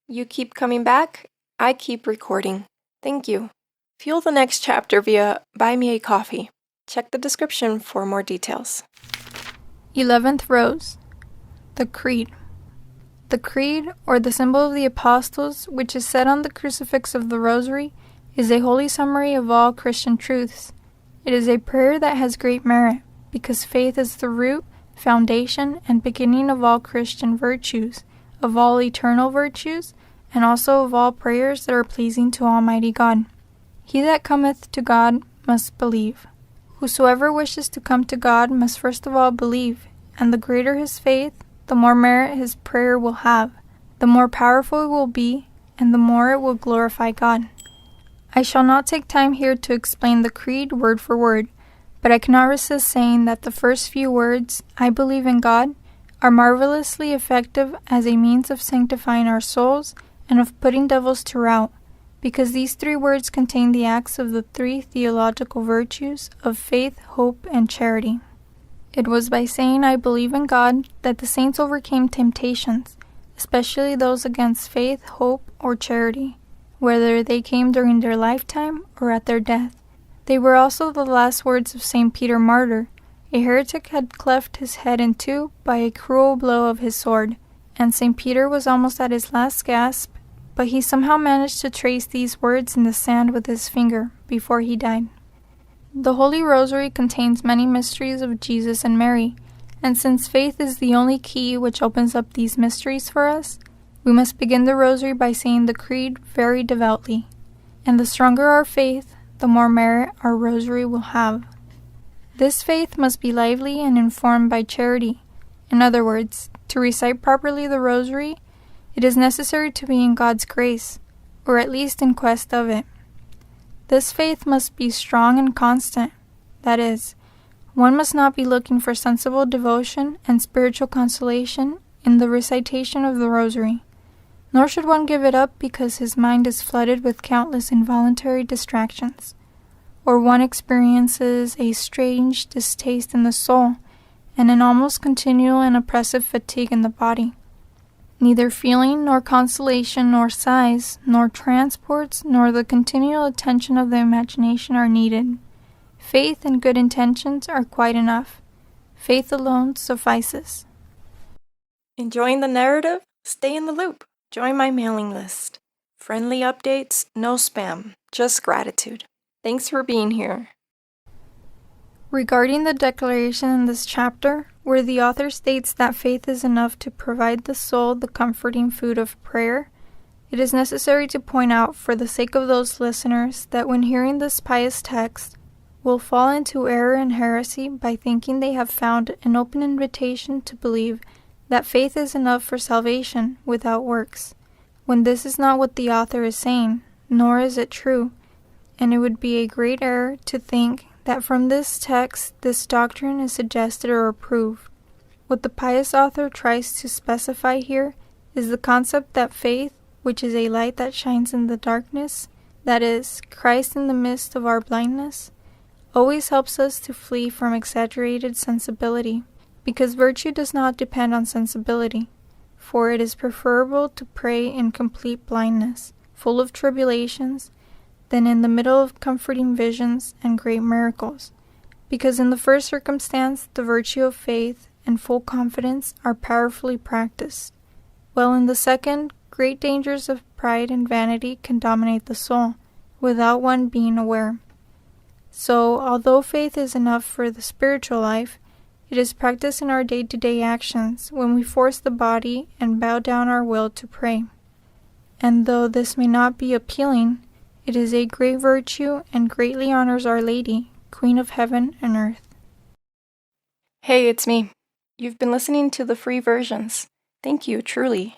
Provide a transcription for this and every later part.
You keep coming back, I keep recording. Thank you. Fuel the next chapter via Buy Me a Coffee. Check the description for more details. 11th Rose. The Creed. The Creed, or the symbol of the Apostles, which is set on the crucifix of the Rosary, is a holy summary of all Christian truths. It is a prayer that has great merit, because faith is the root, foundation, and beginning of all Christian virtues, of all eternal virtues, and also of all prayers that are pleasing to Almighty God. He that cometh to God must believe. Whosoever wishes to come to God must first of all believe, and the greater his faith, the more merit his prayer will have, the more powerful it will be, and the more it will glorify God. I shall not take time here to explain the Creed word for word, but I cannot resist saying that the first few words, I believe in God, are marvelously effective as a means of sanctifying our souls and of putting devils to rout, because these three words contain the acts of the three theological virtues of faith, hope, and charity. It was by saying I believe in God that the saints overcame temptations, especially those against faith, hope, or charity, whether they came during their lifetime or at their death. They were also the last words of St. Peter Martyr. A heretic had cleft his head in two by a cruel blow of his sword, and St. Peter was almost at his last gasp, but he somehow managed to trace these words in the sand with his finger before he died. The Holy Rosary contains many mysteries of Jesus and Mary, and since faith is the only key which opens up these mysteries for us, we must begin the Rosary by saying the Creed very devoutly. And the stronger our faith, the more merit our Rosary will have. This faith must be lively and informed by charity. In other words, to recite properly the Rosary, it is necessary to be in God's grace, or at least in quest of it. This faith must be strong and constant. That is, one must not be looking for sensible devotion and spiritual consolation in the recitation of the Rosary, nor should one give it up because his mind is flooded with countless involuntary distractions, or one experiences a strange distaste in the soul and an almost continual and oppressive fatigue in the body. Neither feeling, nor consolation, nor sighs, nor transports, nor the continual attention of the imagination are needed. Faith and good intentions are quite enough. Faith alone suffices. Enjoying the narrative? Stay in the loop. Join my mailing list. Friendly updates, no spam, just gratitude. Thanks for being here. Regarding the declaration in this chapter, where the author states that faith is enough to provide the soul the comforting food of prayer, it is necessary to point out, for the sake of those listeners, that when hearing this pious text, will fall into error and heresy by thinking they have found an open invitation to believe that faith is enough for salvation without works, when this is not what the author is saying, nor is it true, and it would be a great error to think that from this text this doctrine is suggested or approved. What the pious author tries to specify here is the concept that faith, which is a light that shines in the darkness, that is, Christ in the midst of our blindness, always helps us to flee from exaggerated sensibility, because virtue does not depend on sensibility, for it is preferable to pray in complete blindness, full of tribulations, than in the middle of comforting visions and great miracles, because in the first circumstance the virtue of faith and full confidence are powerfully practiced, while in the second, great dangers of pride and vanity can dominate the soul, without one being aware. So, although faith is enough for the spiritual life, it is practiced in our day-to-day actions when we force the body and bow down our will to pray. And though this may not be appealing, it is a great virtue and greatly honors Our Lady, Queen of Heaven and Earth. Hey, it's me. You've been listening to the free versions. Thank you, truly.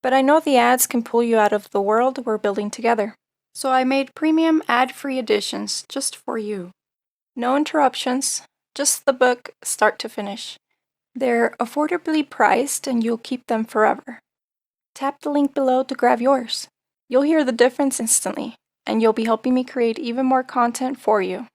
But I know the ads can pull you out of the world we're building together. So I made premium ad-free editions just for you. No interruptions, just the book start to finish. They're affordably priced and you'll keep them forever. Tap the link below to grab yours. You'll hear the difference instantly, and you'll be helping me create even more content for you.